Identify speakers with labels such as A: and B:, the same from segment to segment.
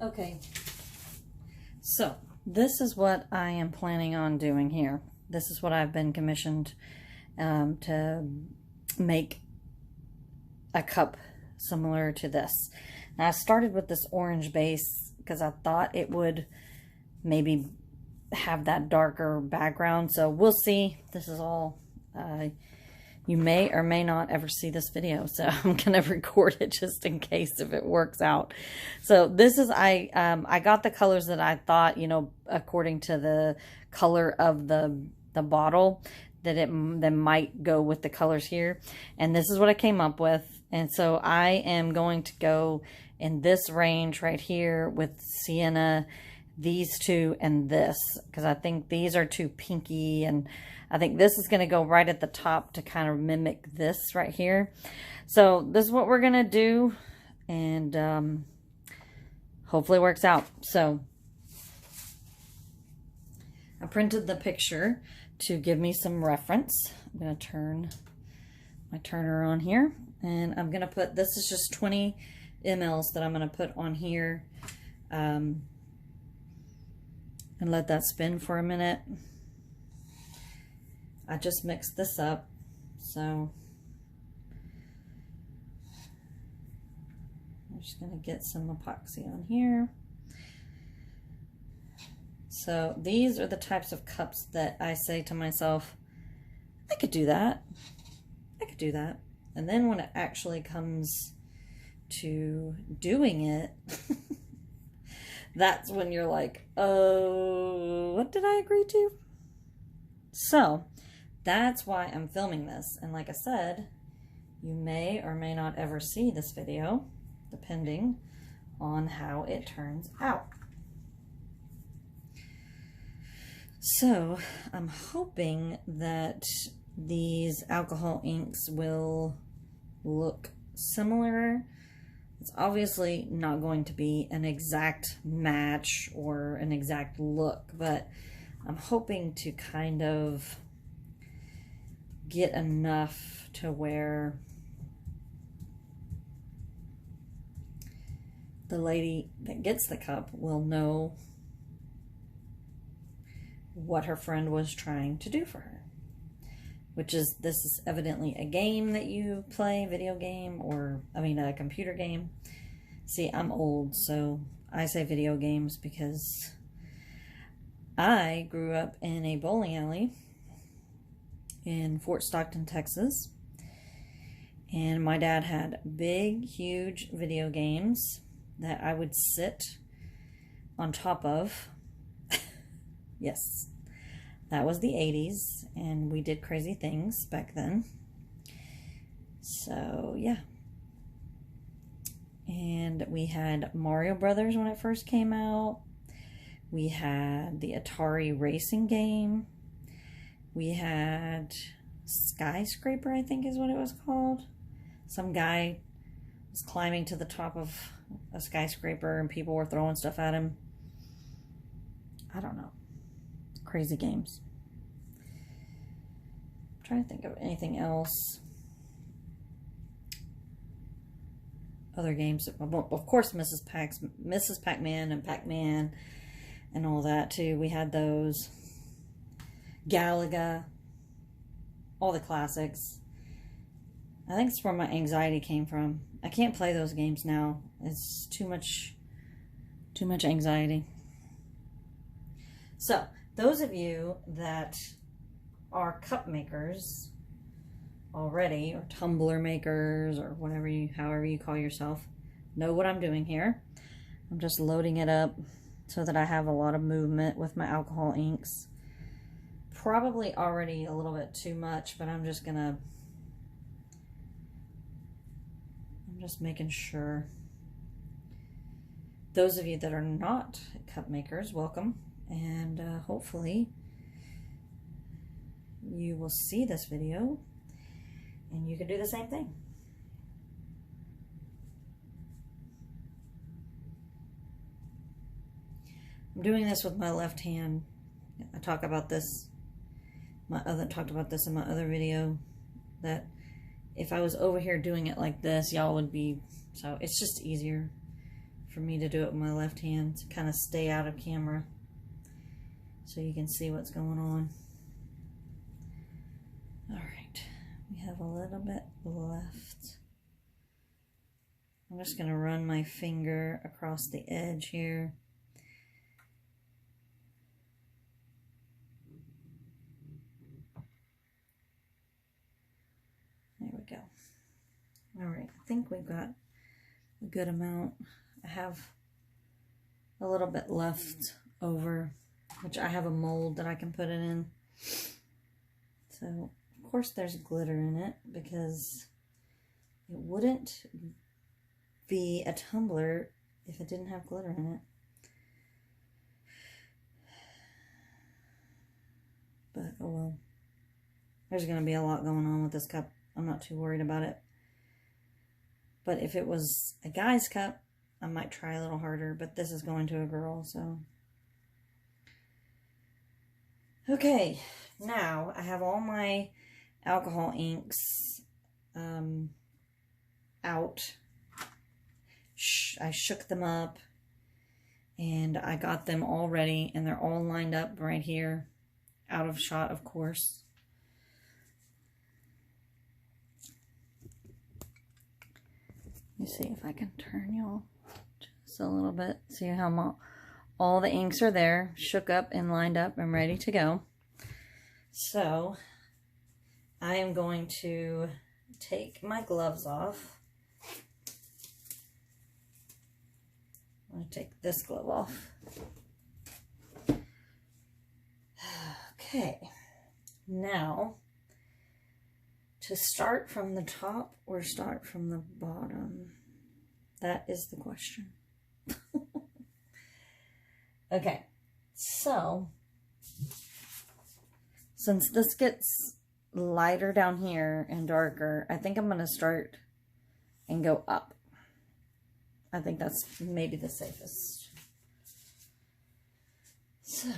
A: Okay, so this is what I am planning on doing here. This is what I've been commissioned to make a cup similar to this. Now I started with this orange base because I thought it would maybe have that darker background, so we'll see. This is all you may or may not ever see this video, so I'm gonna record it just in case if it works out. So this is I got the colors that I thought, you know, according to the color of the bottle, that might go with the colors here, and this is what I came up with. And so I am going to go in this range right here with sienna, these two, and this, because I think these are too pinky, and I think this is going to go right at the top to kind of mimic this right here. So this is what we're going to do, and hopefully it works out. So I printed the picture to give me some reference. I'm going to turn my turner on here, and I'm going to put, this is just 20 mLs that I'm going to put on here, and let that spin for a minute. I just mixed this up, so I'm just going to get some epoxy on here. So these are the types of cups that I say to myself, I could do that. I could do that. And then when it actually comes to doing it, that's when you're like, oh, what did I agree to? So that's why I'm filming this. And like I said, you may or may not ever see this video, depending on how it turns out. So I'm hoping that these alcohol inks will look similar. It's obviously not going to be an exact match or an exact look, but I'm hoping to kind of get enough to where the lady that gets the cup will know what her friend was trying to do for her. Which is, this is evidently a game that you play, video game, or, I mean, a computer game. See, I'm old, so I say video games because I grew up in a bowling alley in Fort Stockton, Texas. And my dad had big, huge video games that I would sit on top of. Yes. That was the 80s, and we did crazy things back then. So, yeah. And we had Mario Brothers when it first came out. We had the Atari racing game. We had Skyscraper, I think is what it was called. Some guy was climbing to the top of a skyscraper, and people were throwing stuff at him. I don't know. Crazy games. I'm trying to think of anything else. Other games. Of course, Mrs. Pac-Man and Pac-Man and all that too. We had those. Galaga. All the classics. I think it's where my anxiety came from. I can't play those games now. It's too much anxiety. So, those of you that are cup makers already, or tumbler makers, or however you call yourself, know what I'm doing here. I'm just loading it up so that I have a lot of movement with my alcohol inks. Probably already a little bit too much, but I'm just making sure. Those of you that are not cup makers, welcome. And hopefully you will see this video and you can do the same thing. I'm doing this with my left hand. I talked about this in my other video, that if I was over here doing it like this, y'all would be, so it's just easier for me to do it with my left hand to kind of stay out of camera so you can see what's going on. All right, we have a little bit left. I'm just going to run my finger across the edge here. There we go. All right, I think we've got a good amount. I have a little bit left over, which I have a mold that I can put it in. So, of course, there's glitter in it because it wouldn't be a tumbler if it didn't have glitter in it. But, oh well. There's going to be a lot going on with this cup. I'm not too worried about it. But if it was a guy's cup, I might try a little harder, but this is going to a girl, so. Okay, now I have all my alcohol inks out. I shook them up, and I got them all ready, and they're all lined up right here, out of shot, of course. Let me see if I can turn y'all just a little bit. See how all the inks are there, shook up and lined up and ready to go. So I am going to take my gloves off. I'm going to take this glove off. Okay, now to start from the top or start from the bottom? That is the question. Okay, so since this gets lighter down here and darker, I think I'm going to start and go up. I think that's maybe the safest. So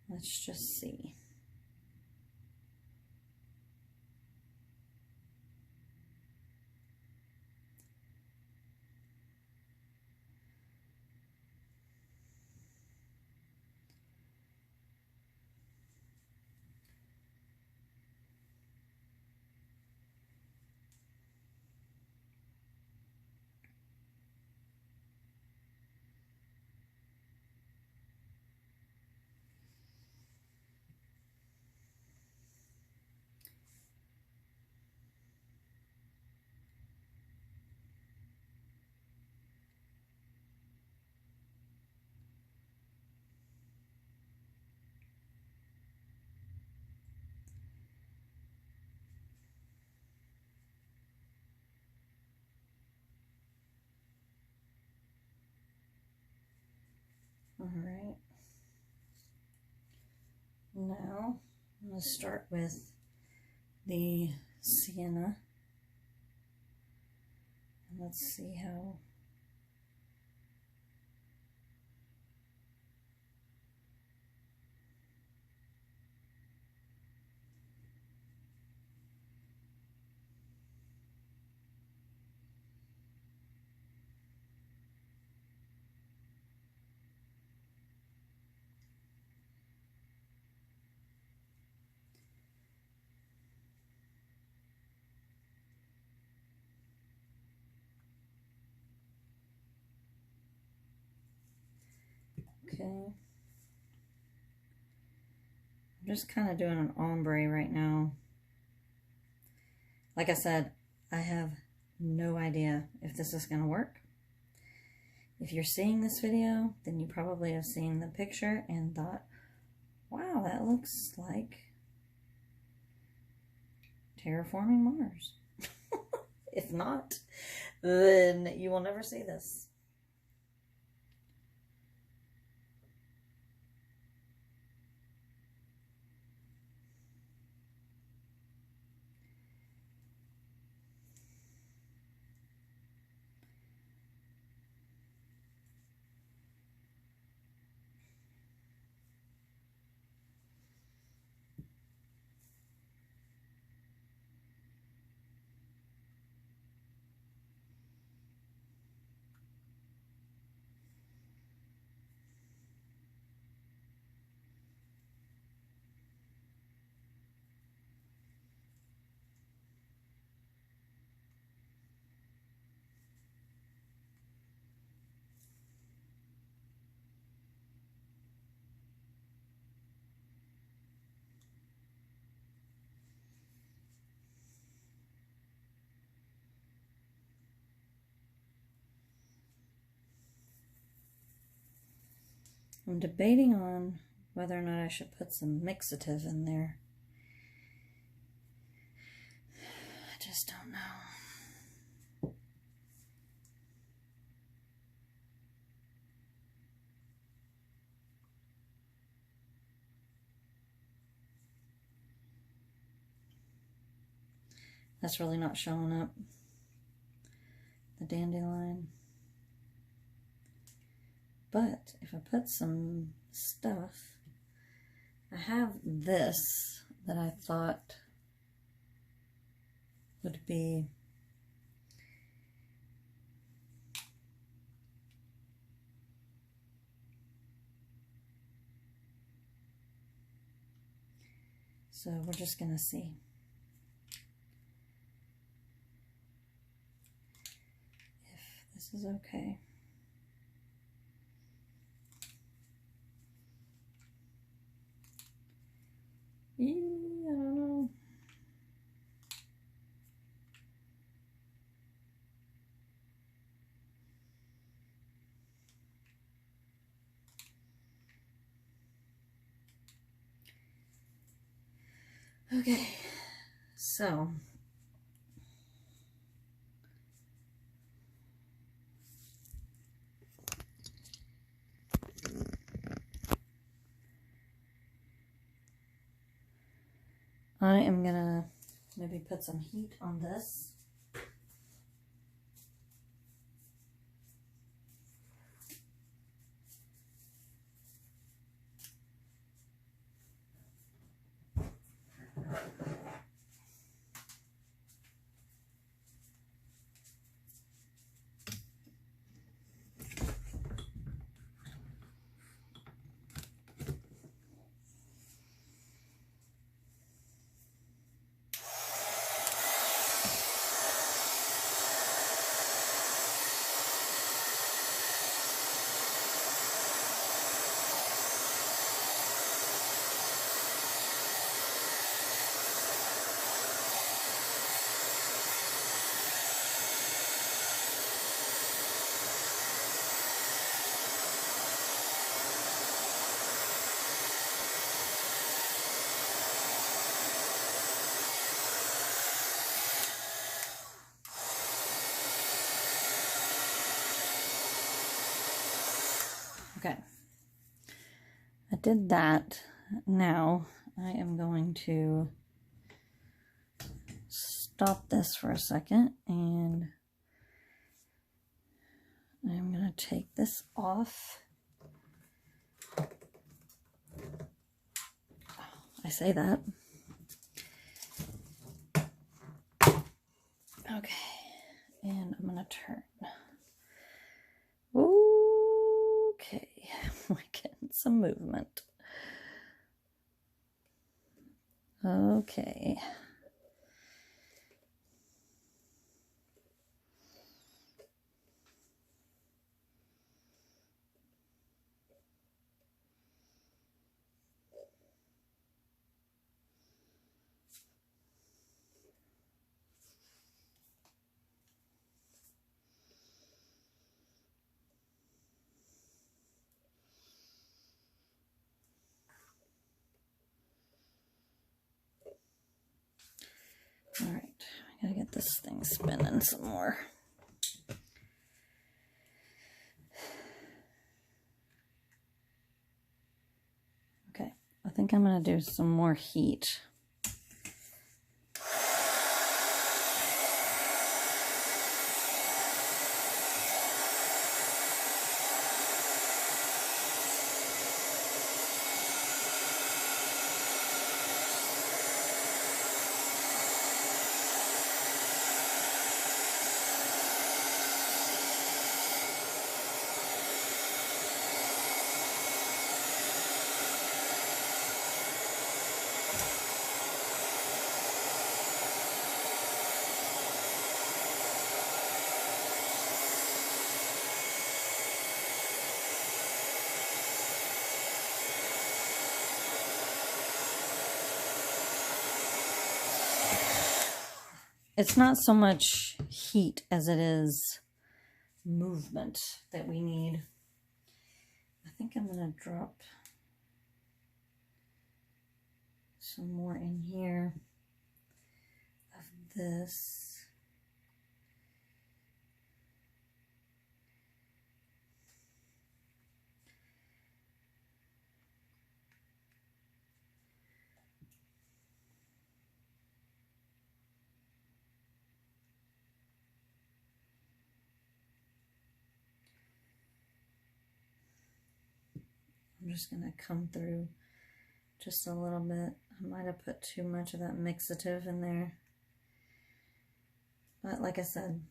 A: let's just see. All right. Now, I'm going to start with the sienna. And let's see how. Okay. I'm just kind of doing an ombre right now. Like I said, I have no idea if this is going to work. If you're seeing this video, then you probably have seen the picture and thought, wow, that looks like terraforming Mars. If not, then you will never see this. I'm debating on whether or not I should put some mixative in there. I just don't know. That's really not showing up. The dandelion. But if I put some stuff, I have this that I thought would be so we're just gonna see. This is okay. I don't know. Okay, so I am gonna maybe put some heat on this. Okay, I did that. Now I am going to stop this for a second and I'm going to take this off. I say that. Okay, and I'm going to turn. Okay, we're getting some movement. Okay. All right, I gotta get this thing spinning some more. Okay, I think I'm gonna do some more heat. It's not so much heat as it is movement that we need. I think I'm going to drop some more in here of this. I'm just going to come through just a little bit. I might have put too much of that mixative in there. But like I said,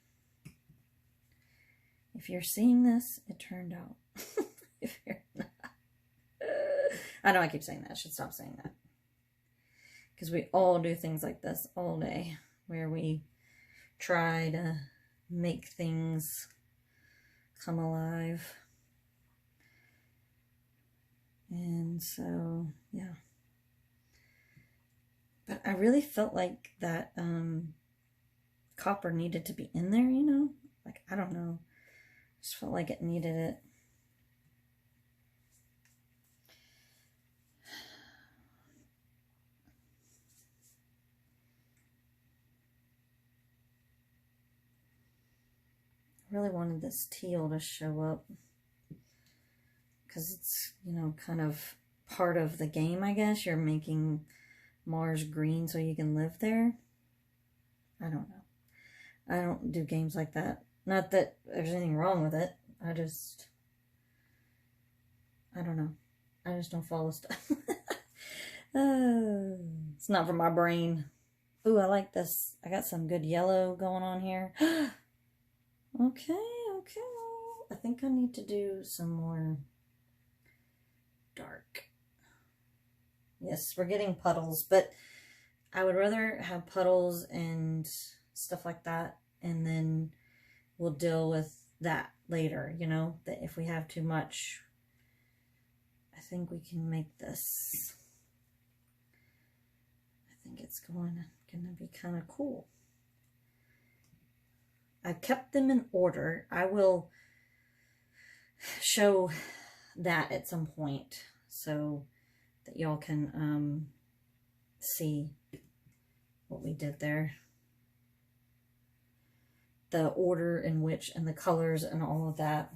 A: if you're seeing this, it turned out. If you're not. I know I keep saying that. I should stop saying that. Because we all do things like this all day, where we try to make things come alive. And so, yeah. But I really felt like that copper needed to be in there, you know? Like, I don't know. Just felt like it needed it. I really wanted this teal to show up. Because it's, you know, kind of part of the game, I guess. You're making Mars green so you can live there. I don't know. I don't do games like that. Not that there's anything wrong with it. I don't know. I just don't follow stuff. It's not for my brain. Ooh, I like this. I got some good yellow going on here. Okay. I think I need to do some more dark. Yes, we're getting puddles, but I would rather have puddles and stuff like that, and then we'll deal with that later, you know, that if we have too much, I think we can make this. I think it's gonna be kind of cool. I've kept them in order. I will show that at some point so that y'all can see what we did there. The order in which, and the colors and all of that.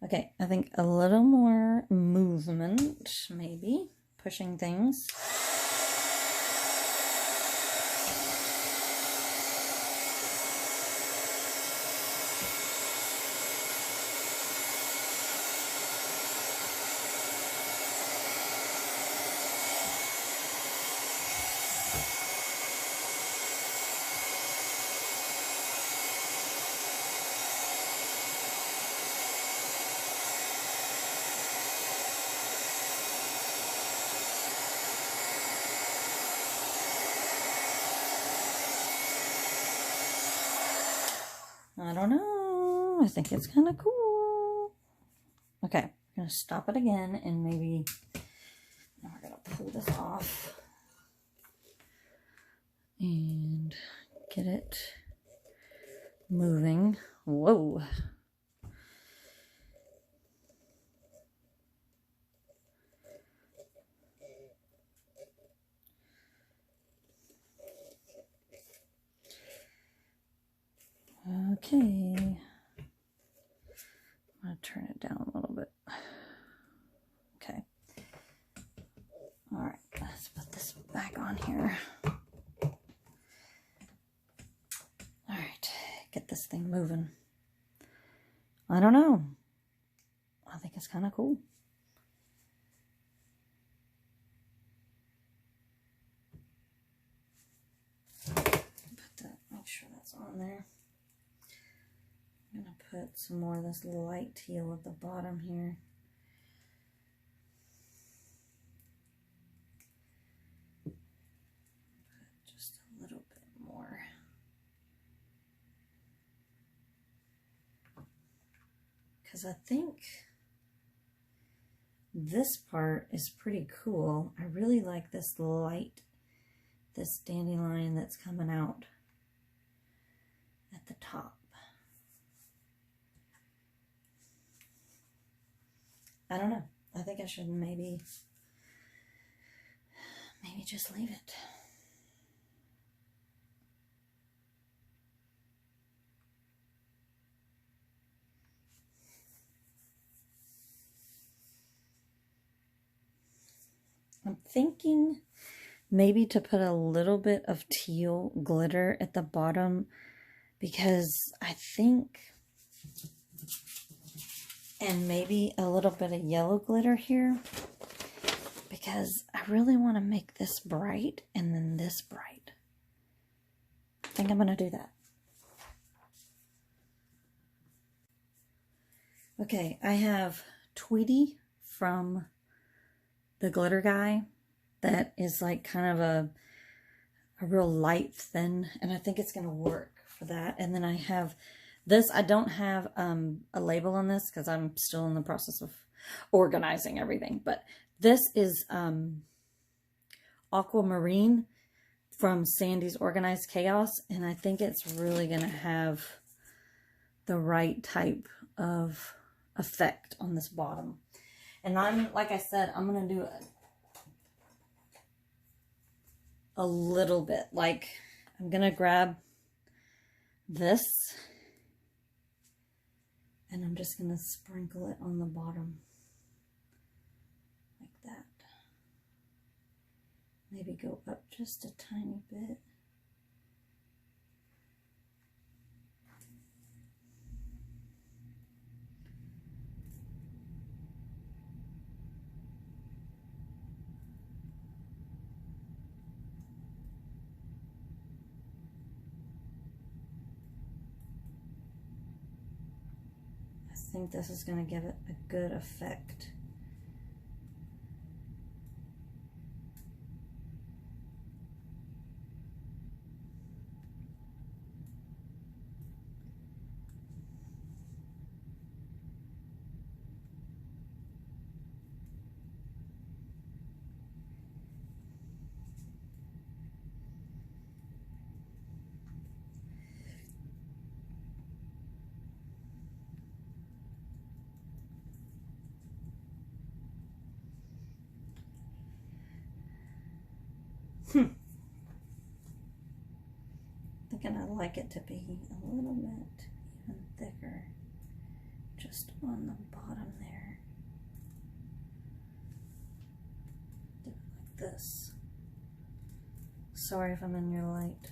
A: Okay, I think a little more movement, maybe, pushing things. I don't know. I think it's kind of cool. Okay, I'm going to stop it again and maybe now we're going to pull this off and get it moving. Whoa. Okay, I'm going to turn it down a little bit. Okay. All right, let's put this back on here. All right, get this thing moving. I don't know. I think it's kind of cool. Put that, make sure that's on there. I'm going to put some more of this light teal at the bottom here. Put just a little bit more. Because I think this part is pretty cool. I really like this light this dandelion that's coming out at the top. I don't know. I think I should maybe just leave it. I'm thinking maybe to put a little bit of teal glitter at the bottom, because I think, and maybe a little bit of yellow glitter here, because I really want to make this bright and then this bright. I think I'm going to do that. Okay, I have Tweety from the glitter guy that is like kind of a real light thin, and I think it's going to work for that. And then I have this. I don't have a label on this because I'm still in the process of organizing everything, but this is Aquamarine from Sandy's Organized Chaos, and I think it's really going to have the right type of effect on this bottom. And I'm, like I said, I'm going to do a little bit. Like, I'm going to grab this, and I'm just going to sprinkle it on the bottom. Like that. Maybe go up just a tiny bit. I think this is going to give it a good effect. Thinking I'd like it to be a little bit even thicker, just on the bottom there. Do it like this. Sorry if I'm in your light.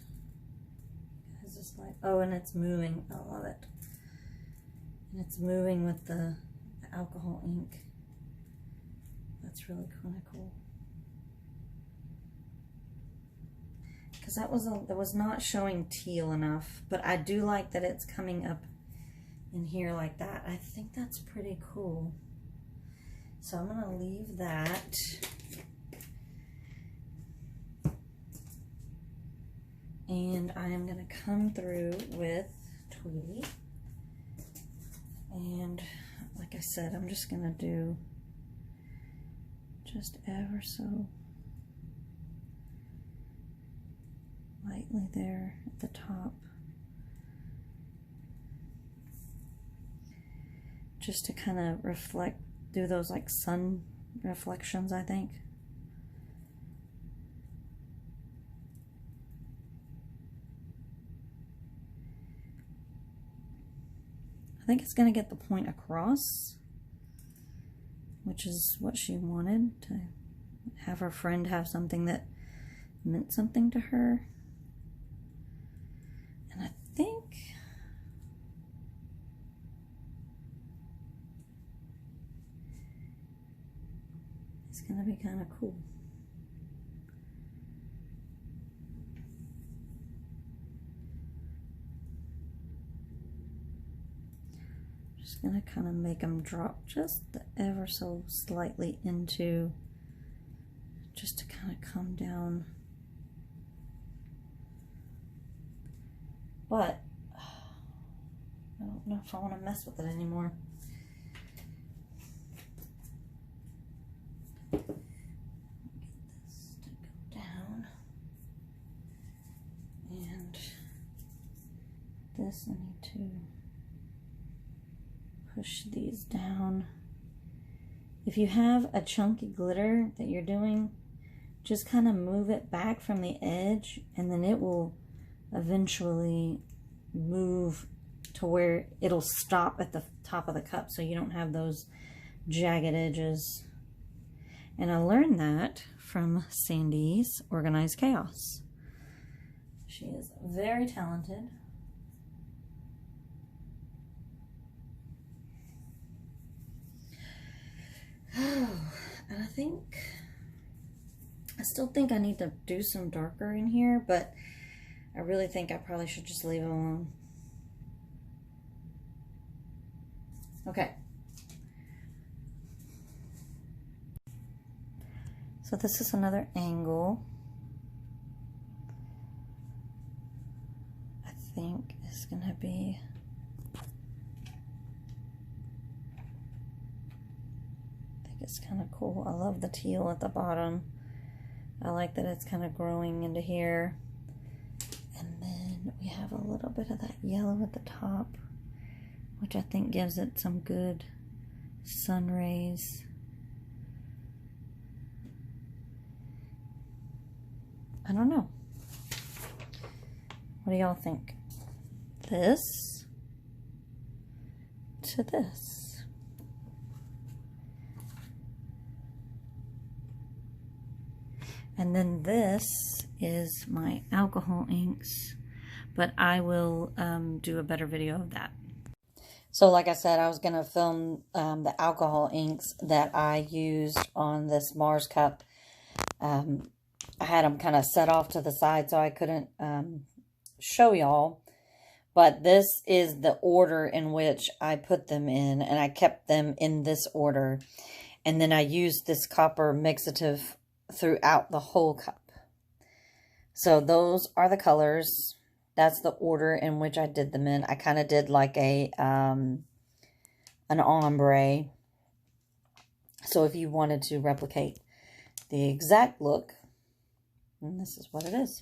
A: Guys, this light. Oh, and it's moving. I love it. And it's moving with the alcohol ink. That's really kind of cool. Because that was not showing teal enough, but I do like that it's coming up in here like that. I think that's pretty cool. So I'm gonna leave that. And I am gonna come through with Tweety. And like I said, I'm just gonna do just ever so lightly there at the top, just to kind of reflect, do those like sun reflections, I think. I think it's going to get the point across, which is what she wanted, to have her friend have something that meant something to her. And I think it's going to be kind of cool. Just going to kind of make them drop just ever so slightly into, just to kind of come down. But I don't know if I want to mess with it anymore. Get this to go down. this, I need to push these down. If you have a chunky glitter that you're doing, just kind of move it back from the edge, and then it will eventually move to where it'll stop at the top of the cup, so you don't have those jagged edges. And I learned that from Sandy's Organized Chaos. She is very talented. And I still think I need to do some darker in here, but I really think I probably should just leave it alone. Okay. So this is another angle. I think is going to be... It's kind of cool. I love the teal at the bottom. I like that it's kind of growing into here. And then we have a little bit of that yellow at the top, which I think gives it some good sun rays. I don't know. What do y'all think? This to this. And then this is my alcohol inks, but I will do a better video of that. So like I said, I was going to film the alcohol inks that I used on this Mars cup. I had them kind of set off to the side so I couldn't show y'all. But this is the order in which I put them in, and I kept them in this order. And then I used this copper mixative throughout the whole cup. So those are the colors. That's the order in which I did them in. I kind of did like a an ombre. So if you wanted to replicate the exact look, and this is what it is.